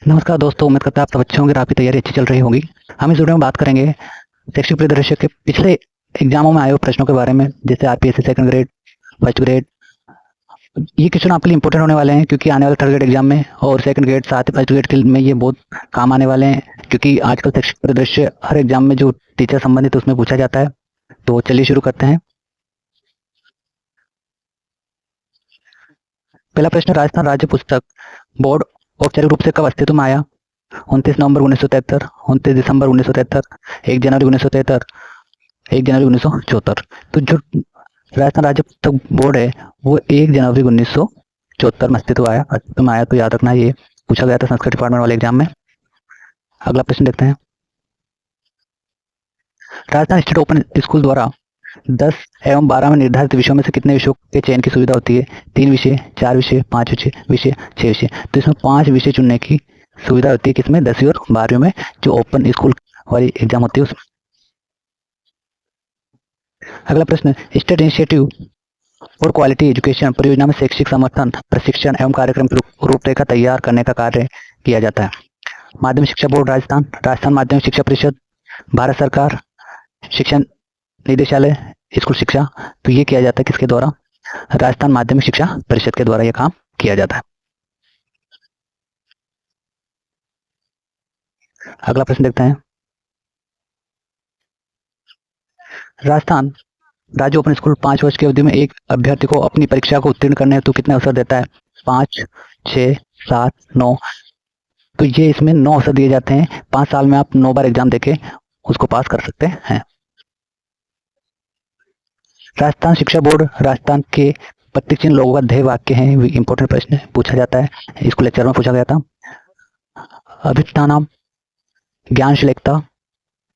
नमस्कार दोस्तों, उम्मीद करता है आप सब अच्छे होंगे और आपकी तैयारी अच्छी चल रही होगी। हम इस वीडियो में बात करेंगे शैक्षिक परिदृश्य के पिछले एग्जामों में आए हुए प्रश्नों के बारे में, जैसे RPSC second grade, first grade. ये क्वेश्चन आपके लिए इंपॉर्टेंट होने वाले हैं क्योंकि आने वाले थर्ड ग्रेड एग्जाम में और सेकंड ग्रेड साथ ही फर्स्ट ग्रेड के में ये बहुत काम आने वाले हैं, क्योंकि आजकल शैक्षिक परिदृश्य हर एग्जाम में जो टीचर संबंधित उसमें पूछा जाता है। तो चलिए शुरू करते हैं। पहला प्रश्न, राजस्थान राज्य पुस्तक बोर्ड औपचारिक रूप से कब अस्तित्व में आया? 29 नवंबर 1973, 29 दिसंबर 1973, 1 जनवरी 1973, 1 जनवरी 1974। तो जो राजस्थान राज्य पुस्तक बोर्ड है वो 1 जनवरी 1974 में अस्तित्व में आया। तो याद रखना, ये पूछा गया था संस्कृत डिपार्टमेंट वाले एग्जाम में। अगला प्रश्न देखते हैं। राजस्थान स्टेट ओपन स्कूल द्वारा 10 एवं 12 में निर्धारित विषयों में से कितने विषयों के चयन की सुविधा होती है? 3 विषय, 4 विषय, 5 विषय, 6 विषय। तो इसमें 5 विषय चुनने की सुविधा होती है। किसमें? 10वीं और 12वीं में, जो ओपन स्कूल वाली एग्जाम होती है उसमें। अगला प्रश्न, स्टेट इनिशिएटिव और क्वालिटी एजुकेशन परियोजना में शैक्षिक समर्थन, प्रशिक्षण एवं कार्यक्रम की रूपरेखा तैयार करने का कार्य किया जाता है। माध्यमिक शिक्षा बोर्ड राजस्थान, राजस्थान माध्यमिक शिक्षा परिषद, भारत सरकार, शिक्षा निदेशालय, स्कूल शिक्षा। तो ये किया जाता है किसके द्वारा? राजस्थान माध्यमिक शिक्षा परिषद के द्वारा यह काम किया जाता है। अगला प्रश्न देखते हैं। राजस्थान राज्य ओपन स्कूल 5 वर्ष की अवधि में एक अभ्यर्थी को अपनी परीक्षा को उत्तीर्ण करने हेतु कितने अवसर देता है? 5, 6, 7, 9। तो ये इसमें 9 अवसर दिए जाते हैं। 5 साल में आप 9 बार एग्जाम देके उसको पास कर सकते हैं। राजस्थान शिक्षा बोर्ड राजस्थान के प्रतीक चिन्ह लोगों का ध्येय वाक्य है। इंपॉर्टेंट प्रश्न पूछा जाता है, इसको लेक्चर में पूछा गया था। अभिष्टानाम ज्ञानशीलता,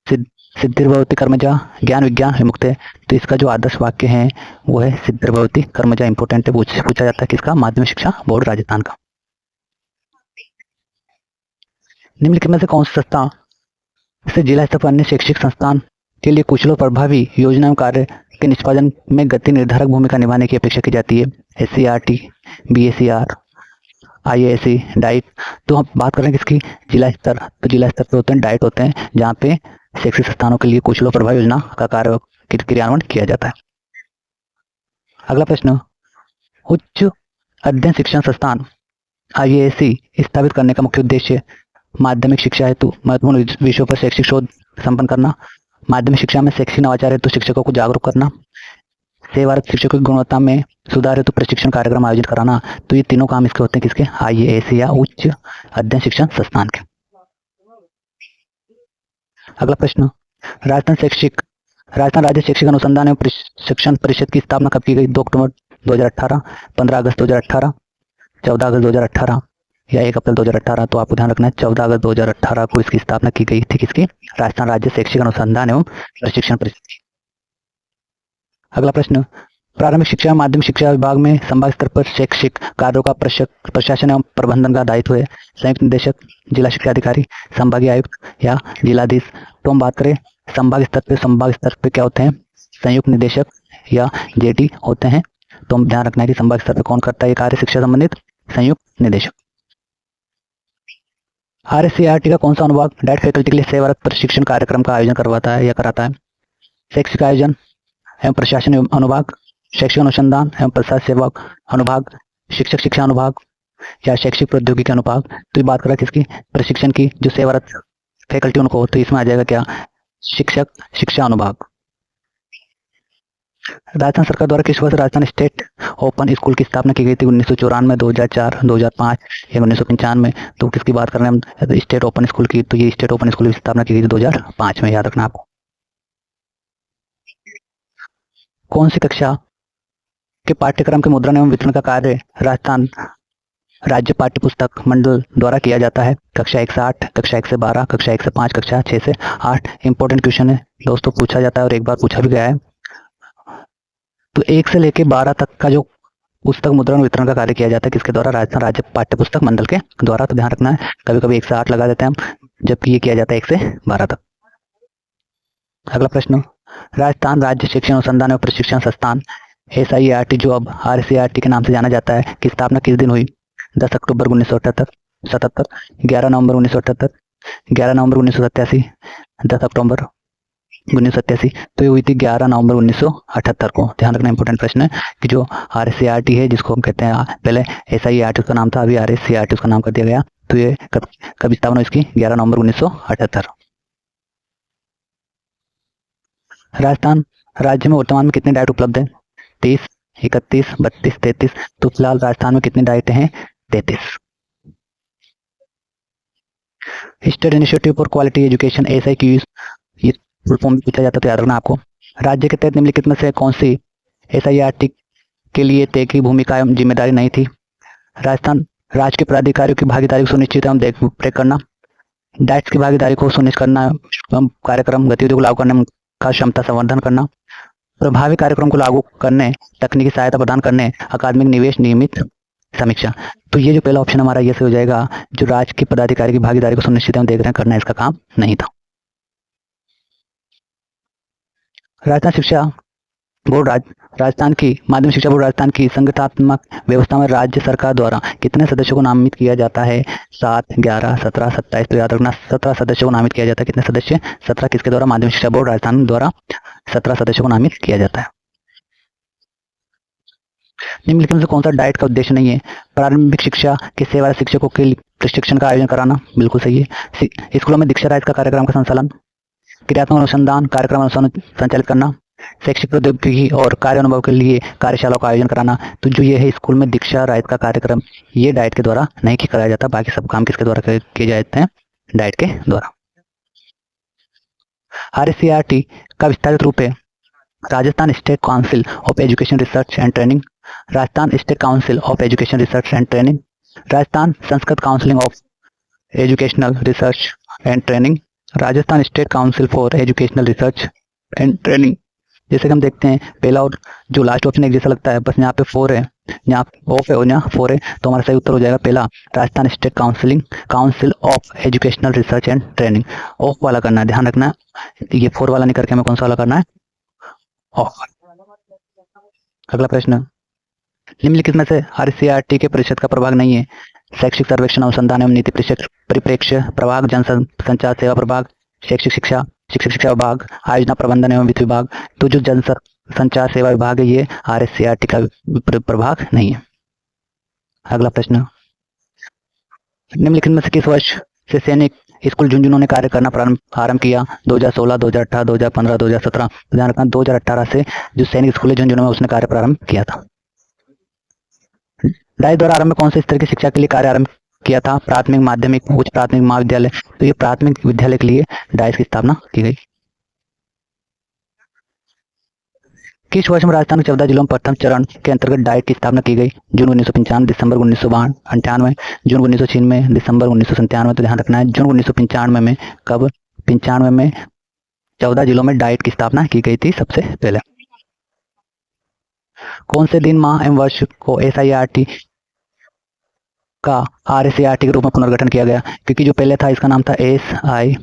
सिद्धिर्भवति कर्मजा, ज्ञान विज्ञान विमुक्त है। तो इसका जो आदर्श वाक्य है वो है सिद्धिर्भवति कर्मजा। इंपॉर्टेंट है, पूछा जाता है किसका? माध्यमिक शिक्षा बोर्ड राजस्थान का। निम्नलिखित में से कौन सी संस्था से जिला स्तर पर अन्य शैक्षिक संस्थान के लिए कुशल और प्रभावी योजना एवं कार्य के निष्पादन में गति निर्धारक भूमिका निभाने की अपेक्षा की जाती है? SCRT, BACR, IASC, diet. तो हम बात कर रहे हैं किसकी? जिला स्तर। तो जिला स्तर पे होते हैं डाइट, होते हैं जहाँ पे शैक्षिक संस्थानों के लिए कुशल और प्रभावी योजना का कार्य क्रियान्वयन किया जाता है। अगला प्रश्न, उच्च अध्ययन शिक्षण संस्थान IASC स्थापित करने का मुख्य उद्देश्य माध्यमिक शिक्षा हेतु महत्वपूर्ण विषयों पर शैक्षिक शोध संपन्न करना, माध्यमिक शिक्षा में शैक्षिक नवाचार हेतु शिक्षकों को जागरूक करना, सेवारत शिक्षकों की गुणवत्ता में सुधार हेतु प्रशिक्षण कार्यक्रम आयोजित कराना। तो ये तीनों काम इसके होते हैं किसके? IASC या उच्च अध्ययन शिक्षण संस्थान के। अगला प्रश्न, राजस्थान राज्य शैक्षिक अनुसंधान एवं प्रशिक्षण परिषद की स्थापना कब की गई? 2 अक्टूबर 2018, 15 अगस्त 2018, 14 अगस्त 2018 या 1 अप्रैल 2018। तो आपको ध्यान रखना है 14 अगस्त 2018 को इसकी स्थापना की गई थी। किसकी? राजस्थान राज्य शैक्षिक अनुसंधान एवं प्रशिक्षण परिषद। अगला प्रश्न, प्रारंभिक शिक्षा एवं माध्यमिक शिक्षा विभाग में संभाग स्तर पर शैक्षिक कार्यों का प्रशासन एवं प्रबंधन का दायित्व है संयुक्त निदेशक, जिला शिक्षा अधिकारी, संभागीय आयुक्त या जिलाधीश। तो हम बात करें संभाग स्तर पे क्या होते हैं? संयुक्त निदेशक या JD होते हैं। तो हम ध्यान रखना है कि संभाग स्तर पर कौन करता है ये कार्य शिक्षा संबंधित? संयुक्त निदेशक। RSCRT का कौन सा अनुभाग डाइट फैकल्टी के लिए सेवारत प्रशिक्षण कार्यक्रम का आयोजन करवाता है या कराता है? शैक्षिक आयोजन एवं प्रशासन अनुभाग, शैक्षिक अनुसंधान एवं प्रसार सेवा अनुभाग, शिक्षक शिक्षा अनुभाग या शैक्षिक प्रौद्योगिकी अनुभाग। तो ये बात कर रहा है किसकी? प्रशिक्षण की, जो सेवारत फैकल्टी उनको। तो इसमें आ जाएगा क्या? शिक्षक शिक्षा अनुभाग। राजस्थान सरकार द्वारा किस वर्ष राजस्थान स्टेट ओपन स्कूल की स्थापना की गई थी? 1994, 2004, 2005 या 1995। तो किसकी बात कर रहे हैं हम? स्टेट ओपन स्कूल की। तो ये स्टेट ओपन स्कूल की स्थापना की गई थी 2005 में, याद रखना आपको। कौन सी कक्षा के पाठ्यक्रम के मुद्रण एवं वितरण का कार्य राजस्थान राज्य पाठ्य पुस्तक मंडल द्वारा किया जाता है? कक्षा 1 से 8, कक्षा 1 से 12, कक्षा 1 से 5, कक्षा 6 से 8। इंपॉर्टेंट क्वेश्चन है दोस्तों, पूछा जाता है और एक बार पूछा भी गया है। तो 1 से लेके 12 तक का जो पुस्तक मुद्रण वितरण का कार्य किया जाता है किसके द्वारा? राजस्थान राज्य पाठ्य पुस्तक मंडल के द्वारा। तो ध्यान रखना है, कभी कभी 1 से 8 लगा देते हैं हम, जबकि ये किया जाता है 1 से 12 तक। अगला प्रश्न, राजस्थान राज्य शिक्षण अनुसंधान एवं प्रशिक्षण संस्थान SIRT, जो अब RCRT के नाम से जाना जाता है, की स्थापना किस दिन हुई? 10 अक्टूबर 1978, 77, 11 नवंबर 1978, 11 नवंबर 1987, 10 अक्टूबर 1987। तो ये हुई थी 11 नवंबर 1978 को। ध्यान रखना इंपॉर्टेंट प्रश्न है कि जो RSCRT है, जिसको हम कहते हैं, पहले SIERT उसका नाम था, अभी RSCRT उसका नाम कर दिया गया। तो ये कब स्थापना हुई इसकी? 11 नवंबर 1978। राजस्थान राज्य में वर्तमान में कितने डाइट उपलब्ध है? 30, 31, 32, 33। तो फिलहाल राजस्थान में कितने डाइट हैं? 33। State institute for quality education SIQ, ये फुल फॉर्म भी पूछा जाता है, तो याद रखना आपको। राज्य के तहत निम्नलिखित में से कौन सी SIERT के लिए तय की भूमिका एवं जिम्मेदारी नहीं थी? राजस्थान राज्य के प्राधिकारियों की भागीदारी को सुनिश्चित एवं देखरेख करना, डाइट्स की भागीदारी को सुनिश्चित करना एवं कार्यक्रम गतिविधियों को लागू करने का क्षमता संवर्धन करना, प्रभावी कार्यक्रम को लागू करने, तकनीकी सहायता प्रदान करने, अकादमिक निवेश, नियमित समीक्षा। तो ये जो पहला ऑप्शन हमारा ये से हो जाएगा, जो राज्य के पदाधिकारी की भागीदारी को सुनिश्चित एवं देखरेख करना, इसका काम नहीं था। राजस्थान शिक्षा बोर्ड राजस्थान की माध्यमिक शिक्षा बोर्ड राजस्थान की संगठनात्मक व्यवस्था में राज्य सरकार द्वारा कितने सदस्यों को नामित किया जाता है? 7, 11, 17, 27। तो याद रखना 17 सदस्यों को नामित किया जाता है। कितने सदस्य? 17। किसके द्वारा? माध्यमिक शिक्षा बोर्ड राजस्थान द्वारा 17 सदस्यों को नामित किया जाता है। निम्नलिखित में से कौन सा डाइट का उद्देश्य नहीं है? प्रारंभिक शिक्षा के सेवा शिक्षकों के प्रशिक्षण का आयोजन कराना, बिल्कुल सही है। स्कूलों में दीक्षा राइज का कार्यक्रम का संचालन, क्रियात्मक अनुसंधान कार्यक्रम संचालित करना, शैक्षिक प्रौद्योगिकी और कार्य अनुभव के लिए कार्यशालाओं का आयोजन कराना। तो जो ये है स्कूल में दीक्षा राइज का कार्यक्रम, ये डाइट के द्वारा नहीं कराया जाता। बाकी सब काम किसके द्वारा किए जाते हैं? डाइट के द्वारा। RSCRT का विस्तारित रूप है Rajasthan state council of education research and training, Rajasthan state council of education research and training, Rajasthan Sanskrit counselling of educational research and training, Rajasthan state council for educational research and training. जैसे कि हम देखते हैं पहला और जो लास्ट ऑप्शन एक जैसा लगता है, बस यहाँ पे 4 है, यहाँ ऑफ है और यहाँ 4 है। तो हमारा सही उत्तर हो जाएगा पहला, Rajasthan state council of educational research and training. Of वाला करना है, ध्यान रखना, ये 4 वाला नहीं करके हमें कौन सा वाला करना है? ऑफ। अगला प्रश्न, निम्नलिखित में से RSCRT के परिषद का प्रभाग नहीं है? शैक्षिक सर्वेक्षण, अनुसंधान एवं नीति परिप्रेक्ष्य प्रभाग, जन संचार सेवा प्रभाग, शैक्षिक शिक्षा विभाग, आयोजना प्रबंधन एवं वित्त विभाग। तो जो जन संचार सेवा विभाग है, ये RSCRT का प्रभाग नहीं है। अगला प्रश्न, निम्नलिखित में से किस वर्ष से सैनिक स्कूल झुंझुनू ने कार्य करना आरंभ किया? 2016, 2018, 2015, 2017। ध्यान रखना 2018 से जो सैनिक स्कूल है झुंझुनू में, उसने कार्य प्रारंभ किया था। डाइट द्वारा आरंभ में कौन से स्तर की शिक्षा के लिए कार्य आरंभ किया था? प्राथमिक, माध्यमिक, उच्च प्राथमिक, महाविद्यालय। तो ये प्राथमिक विद्यालय के लिए डाइट की स्थापना की गई। किस वर्ष में राजस्थान के 14 जिलों में प्रथम चरण के अंतर्गत डाइट की स्थापना की गई? जून 1995, दिसंबर 1998, जून 1996, दिसंबर 1997। तो ध्यान रखना है जून 1995 में। कब? 95 में 14 जिलों में डाइट की स्थापना की गई थी सबसे पहले। कौन से दिन, माह एवं वर्ष को SIERT का RSCRT के रूप में पुनर्गठन किया गया? क्योंकि जो पहले था इसका नाम था SIERT,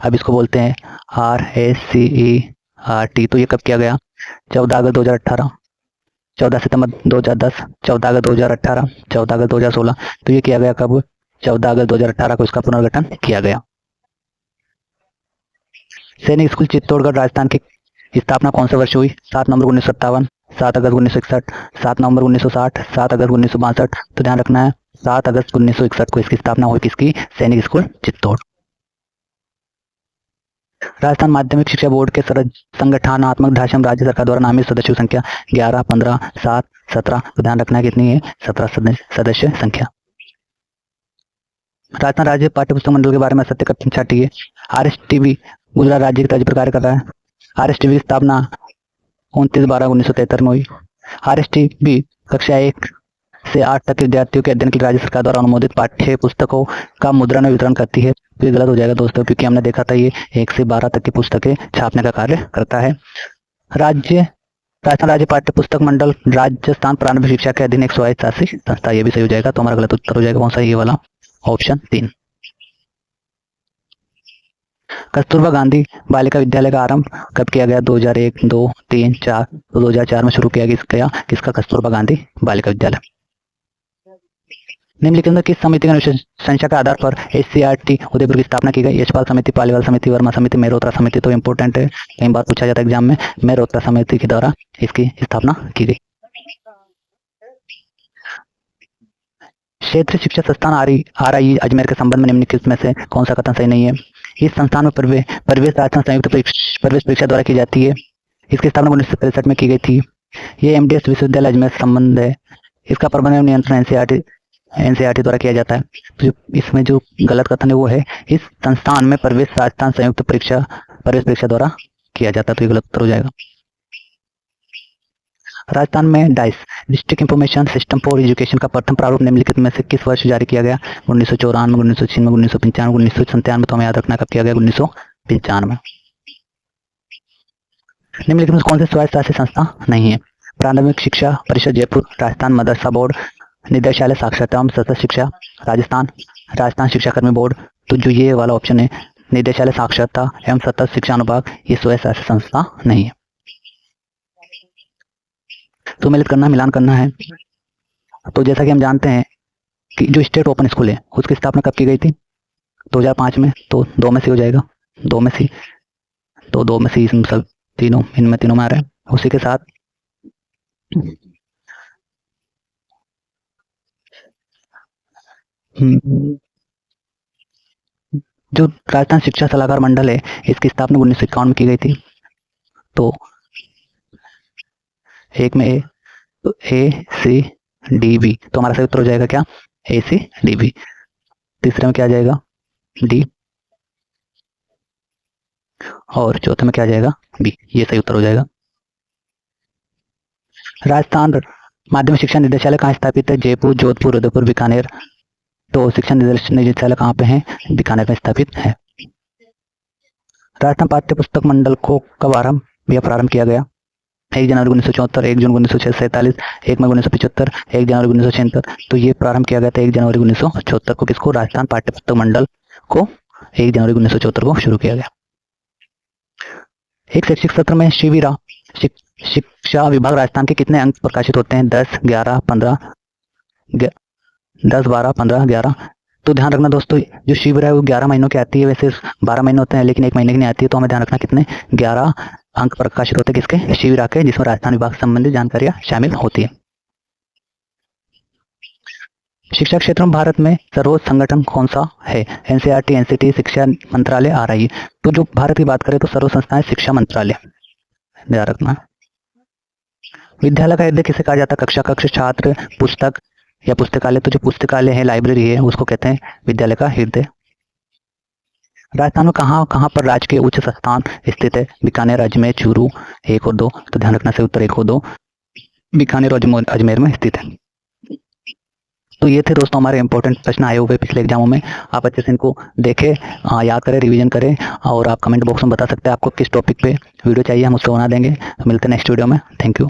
अब इसको बोलते हैं RSCERT। तो ये कब किया गया? 14 अगस्त 2018, 14 सितंबर 2010, 14 अगस्त 2018, 14 अगस्त 2016। तो ये किया गया कब? 14 अगस्त 2018 को इसका पुनर्गठन किया गया। सैनिक स्कूल चित्तौड़गढ़ राजस्थान की स्थापना कौन से वर्ष हुई? 7 नवंबर 1957, 7 अगस्त 1961, 7 नवंबर 1960, 7 अगस्त 1962। तो ध्यान रखना है 7 अगस्त 1961 को इसकी स्थापना हुई। किसकी? सैनिक स्कूल चित्तौड़। राजस्थान माध्यमिक शिक्षा बोर्ड के संगठनात्मक ढांचे में राज्य सरकार द्वारा नामित सदस्यों की संख्या 11, 15, 7, 17। तो ध्यान रखना है कितनी है? 17 सदस्य संख्या। राजस्थान राज्य पाठ्यपुस्तक मंडल के बारे में सत्य कथन छाटिए। RSTV गुजरात राज्य के तर्ज पर कार्य कर रहा है। RSTV की स्थापना 29/12/1973 में हुई। RSTV कक्षा 1 से 8 तक के विद्यार्थियों के अध्ययन के लिए राज्य सरकार द्वारा अनुमोदित पाठ्य पुस्तकों का मुद्रण और वितरण करती है। तो ये गलत हो जाएगा दोस्तों, क्योंकि हमने देखा था ये 1 से 12 तक की पुस्तकें छापने का कार्य करता है। राजस्थान राज्य पाठ्य पुस्तक मंडल राजस्थान प्रारंभिक शिक्षा के अधीन एक स्वायत्तशासी संस्था। ये भी सही हो जाएगा। तो हमारा गलत उत्तर हो जाएगा कौन सा? ये वाला, ऑप्शन 3। कस्तूरबा गांधी बालिका विद्यालय का आरंभ कब किया गया? 2001, 2, 3, 4। तो 2004 में शुरू किया गया किसका? कस्तूरबा गांधी बालिका विद्यालय। निम्नलिखित में किस समिति की अनुशंसा के आधार पर एससीईआरटी उदयपुर की स्थापना की गई? यशपाल समिति, पालीवाल समिति, वर्मा समिति, मेहरोत्रा समिति। तो इंपॉर्टेंट है, कई बार पूछा जाता है एग्जाम में। मेहरोत्रा समिति के द्वारा इसकी स्थापना की गई। क्षेत्रीय शिक्षा संस्थान RIE अजमेर के संबंध में निम्नलिखित में से कौन सा कथन सही नहीं है? इस संस्थान में प्रवेश राजस्थान संयुक्त प्रवेश परीक्षा द्वारा की जाती है। इसकी स्थापना 1963 में की गई थी। ये MDS विश्वविद्यालय अजमेर से संबंध है। इसका प्रबंधन नियंत्रण NCERT द्वारा किया जाता है। तो इसमें जो गलत कथन है वो है इस संस्थान में प्रवेश राजस्थान संयुक्त प्रवेश परीक्षा द्वारा किया जाता है, तो ये गलत उत्तर हो जाएगा। राजस्थान में dice district information system for education का प्रथम प्रारूप निम्नलिखित में से किस वर्ष जारी किया गया? 1994, 1996, 1995, 1997। तो हमें याद रखना कब किया गया? 1995। निम्नलिखित में कौन से स्वायत्त शासी संस्था नहीं है? प्राथमिक शिक्षा परिषद जयपुर, राजस्थान मदरसा बोर्ड, निदेशालय साक्षरता एवं सतत शिक्षा राजस्थान शिक्षा कर्मी बोर्ड। तो जो ये वाला ऑप्शन है निदेशालय साक्षरता एवं सतत शिक्षा अनुभाग, ये स्वायत्त शासी संस्था नहीं है। तो मिलान करना है। तो जैसा कि हम जानते हैं कि जो स्टेट ओपन स्कूल है उसकी स्थापना कब की गई थी? 2005 में। तो 2 में से हो जाएगा, 2 में से। तो 2 में से इसमें सब इनमें तीनों में आ रहा है। उसी के साथ जो राजस्थान शिक्षा सलाहकार मंडल है इसकी स्थापना 1951 में की गई थी। तो एक में ACDB, तो हमारा सही उत्तर हो जाएगा क्या? ACDB। तीसरे में क्या आ जाएगा? D, और चौथे में क्या आ जाएगा? B। ये सही उत्तर हो जाएगा। राजस्थान माध्यमिक शिक्षा निदेशालय कहाँ स्थापित है? जयपुर, जोधपुर, उदयपुर, बीकानेर। तो शिक्षा निदेशालय कहाँ पे है? बीकानेर में स्थापित है। राजस्थान पाठ्य पुस्तक मंडल को कब प्रारंभ किया गया? 1 जनवरी 1974, 1 जून 1947, 1 मई 1975, 1 जनवरी 1976। तो ये प्रारंभ किया गया था 1 जनवरी 1974 को। किसको? राजस्थान पाठ्य पुस्तक मंडल को 1 जनवरी 1974 को शुरू किया गया। एक शैक्षिक सत्र में शिविरा शिक्षा विभाग राजस्थान के कितने अंक प्रकाशित होते हैं? 10, 11, 15, 10, 12, 15, 11। तो ध्यान रखना दोस्तों, जो शिविर है वो 11 महीनों की आती है। वैसे 12 महीने होते हैं लेकिन 1 महीने की नहीं आती है। तो हमें ध्यान रखना कितने? 11 अंक प्रकाशित होते हैं किसके? शिविरा के, जिसमें राजस्थान विभाग से संबंधित जानकारियां शामिल होती है। शिक्षा क्षेत्र में भारत में सर्वोच्च संगठन कौन सा है? NCERT, NCT, शिक्षा मंत्रालय, RIE। तो जो भारत की बात करें तो सर्वोच्च संस्था है शिक्षा मंत्रालय। ध्यान रखना। विद्यालय का हृदय किसे कहा जाता है? कक्ष, छात्र, पुस्तक या पुस्तकालय। तो जो पुस्तकालय है, लाइब्रेरी है, उसको कहते हैं विद्यालय का हृदय। राजस्थान में कहाँ पर राजकीय उच्च संस्थान स्थित है? बीकानेर, अजमेर, चूरू। 1 और 2। तो ध्यान रखना से उत्तर 1 और 2 बीकानेर और अजमेर में स्थित है। तो ये थे दोस्तों हमारे इंपॉर्टेंट प्रश्न आए हुए पिछले एग्जामों में। आप अच्छे से इनको देखें, याद करें, रिवीजन करें, और आप कमेंट बॉक्स में बता सकते हैं आपको किस टॉपिक पे वीडियो चाहिए, हम उसको बना देंगे। मिलते हैं नेक्स्ट वीडियो में। Thank you.